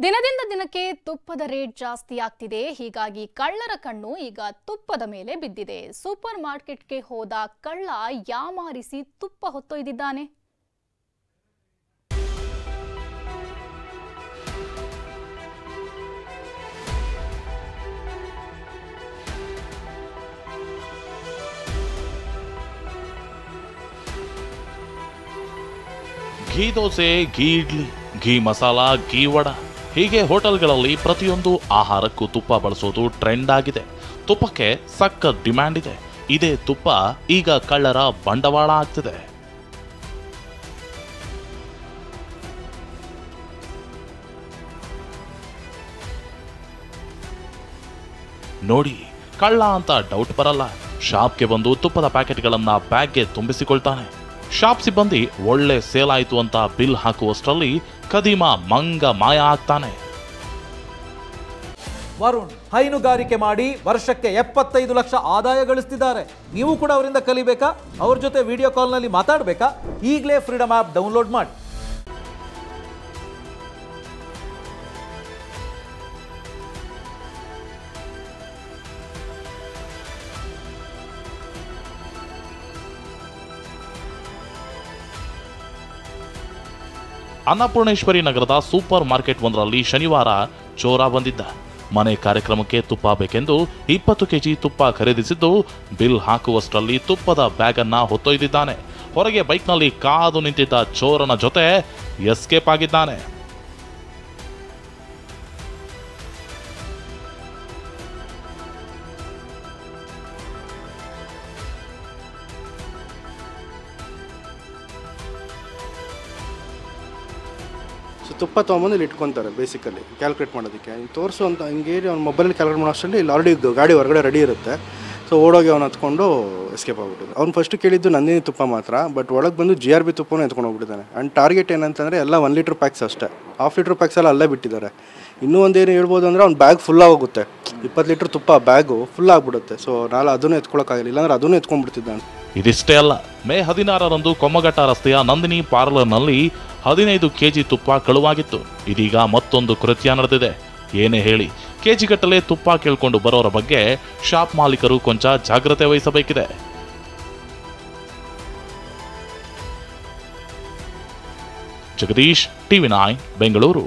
ದಿನದಿಂದ ದಿನಕ್ಕೆ ತುಪ್ಪದ ರೇಟ್ ಜಾಸ್ತಿ ಆಗ್ತಿದೆ. ಹೀಗಾಗಿ ಕಳ್ಳರ ಕಣ್ಣು ಈಗ ತುಪ್ಪದ ಮೇಲೆ ಬಿದ್ದಿದೆ. ಸೂಪರ್ ಮಾರ್ಕೆಟ್ಗೆ ಹೋದ ಕಳ್ಳ ಯಾಮಾರಿಸಿ ತುಪ್ಪ ಹೊತ್ತೊಯ್ದಿದ್ದಾನೆ. ಘೀ ದೋಸೆ, ಘೀ ಇಡ್ಲಿ, ಘೀ ಮಸಾಲ, ಘೀ ವಡ ಹೀಗೆ ಹೋಟೆಲ್ಗಳಲ್ಲಿ ಪ್ರತಿಯೊಂದು ಆಹಾರಕ್ಕೂ ತುಪ್ಪ ಬಳಸೋದು ಟ್ರೆಂಡ್ ಆಗಿದೆ. ತುಪ್ಪಕ್ಕೆ ಸಖತ್ ಡಿಮ್ಯಾಂಡ್ ಇದೆ. ಇದೇ ತುಪ್ಪ ಈಗ ಕಳ್ಳರ ಬಂಡವಾಳ ಆಗ್ತಿದೆ. ನೋಡಿ, ಕಳ್ಳ ಅಂತ ಡೌಟ್ ಬರಲ್ಲ. ಶಾಪ್ಗೆ ಬಂದು ತುಪ್ಪದ ಪ್ಯಾಕೆಟ್ಗಳನ್ನ ಬ್ಯಾಗ್ಗೆ ತುಂಬಿಸಿಕೊಳ್ತಾನೆ. ಶಾಪ್ ಸಿಬ್ಬಂದಿ ಒಳ್ಳೆ ಸೇಲ್ ಆಯಿತು ಅಂತ ಬಿಲ್ ಹಾಕುವಷ್ಟರಲ್ಲಿ ಕದೀಮ ಮಂಗ ಮಾಯ ಆಗ್ತಾನೆ. ವರುಣ್ ಹೈನುಗಾರಿಕೆ ಮಾಡಿ ವರ್ಷಕ್ಕೆ 75 ಲಕ್ಷ ಆದಾಯ ಗಳಿಸ್ತಿದ್ದಾರೆ. ನೀವು ಕೂಡ ಅವರಿಂದ ಕಲಿಬೇಕಾ? ಅವ್ರ ಜೊತೆ ವಿಡಿಯೋ ಕಾಲ್ನಲ್ಲಿ ಮಾತಾಡಬೇಕಾ? ಈಗಲೇ ಫ್ರೀಡಮ್ ಆ್ಯಪ್ ಡೌನ್ಲೋಡ್ ಮಾಡಿ. ಅನ್ನಪೂರ್ಣೇಶ್ವರಿ ನಗರದ ಸೂಪರ್ ಮಾರ್ಕೆಟ್ ಒಂದರಲ್ಲಿ ಶನಿವಾರ ಚೋರ ಬಂದಿದ್ದ. ಮನೆ ಕಾರ್ಯಕ್ರಮಕ್ಕೆ ತುಪ್ಪ ಬೇಕೆಂದು 20 ಕೆಜಿ ತುಪ್ಪ ಖರೀದಿಸಿದ್ದು ಬಿಲ್ ಹಾಕುವಷ್ಟರಲ್ಲಿ ತುಪ್ಪದ ಬ್ಯಾಗ್ ಅನ್ನ ಹೊತ್ತೊಯ್ದಿದ್ದಾನೆ. ಹೊರಗೆ ಬೈಕ್ನಲ್ಲಿ ಕಾದು ನಿಂತಿದ್ದ ಚೋರನ ಜೊತೆ ಎಸ್ಕೇಪ್ ಆಗಿದ್ದಾನೆ. ಸೊ ತುಪ್ಪ ತೊಗೊಂಬಂದು ಇಲ್ಲಿ ಇಟ್ಕೊತಾರೆ ಬೇಸಿಕಲಿ ಕ್ಯಾಲ್ಕುಲೇಟ್ ಮಾಡೋದಕ್ಕೆ. ತೋರಿಸು ಅಂತ ಹಿಂಗೆ ಅವ್ನ ಮೊಬೈಲಲ್ಲಿ ಕ್ಯಾಲ್ಕುಲೇಟ್ ಮಾಡೋ ಅಷ್ಟರಲ್ಲಿ ಇಲ್ಲಿ ಆಲ್ರೆಡಿ ಗಾಡಿ ಹೊರಗಡೆ ರೆಡಿ ಇರುತ್ತೆ. ಸೊ ಓಡೋಗಿ ಅವ್ನು ಹತ್ಕೊಂಡು ಎಸ್ಕೇಪ್ ಆಗ್ಬಿಟ್ಟಿದೆ. ಅವ್ನು ಫಸ್ಟ್ ಕೇಳಿದ್ದು ನಂದಿನಿ ತುಪ್ಪ ಮಾತ್ರ, ಬಟ್ ಒಳಗೆ ಬಂದು GRB ತುಪ್ಪನೂ ಎತ್ಕೊಂಡು ಹೋಗ್ಬಿಟ್ಟಿದ್ದಾನೆ. ಆ್ಯಂಡ್ ಟಾರ್ಗೆಟ್ ಏನಂತಂದರೆ ಎಲ್ಲ 1 ಲೀಟ್ರ್ ಪ್ಯಾಕ್ಸ್ ಅಷ್ಟೇ, 1/2 ಲೀಟ್ರ್ ಪ್ಯಾಕ್ಸ್ ಎಲ್ಲ ಅಲ್ಲೇ ಬಿಟ್ಟಿದ್ದಾರೆ. ಇನ್ನೂ ಒಂದೇನು ಹೇಳ್ಬೋದು ಅಂದರೆ ಅವ್ನು ಬ್ಯಾಗ್ ಫುಲ್ ಆಗೋಗುತ್ತೆ. 20 ಲೀಟ್ರ್ ತುಪ್ಪ ಬ್ಯಾಗು ಫುಲ್ ಆಗಿಬಿಡುತ್ತೆ. ಸೊ ನಾಳೆ ಅದನ್ನು ಎತ್ಕೊಳ್ಳೋಕ್ಕಾಗಲ್ಲ, ಇಲ್ಲಾಂದ್ರೆ ಅದನ್ನು ಎತ್ಕೊಂಡ್ಬಿಡ್ತಿದ್ದಾನೆ. ಇದಿಷ್ಟೇ ಅಲ್ಲ, ಮೇ 16ರಂದು ಕೊಮ್ಮಘಟ್ಟ ರಸ್ತೆಯ ನಂದಿನಿ ಪಾರ್ಲರ್ನಲ್ಲಿ 15 ಕೆಜಿ ತುಪ್ಪ ಕಳುವಾಗಿತ್ತು. ಇದೀಗ ಮತ್ತೊಂದು ಕೃತ್ಯ ನಡೆದಿದೆ. ಏನೇ ಹೇಳಿ, ಕೆಜಿಗಟ್ಟಲೆ ತುಪ್ಪ ಕೇಳ್ಕೊಂಡು ಬರೋರ ಬಗ್ಗೆ ಶಾಪ್ ಮಾಲೀಕರು ಕೊಂಚ ಜಾಗ್ರತೆ ವಹಿಸಬೇಕಿದೆ. ಜಗದೀಶ್, TV9 ಬೆಂಗಳೂರು.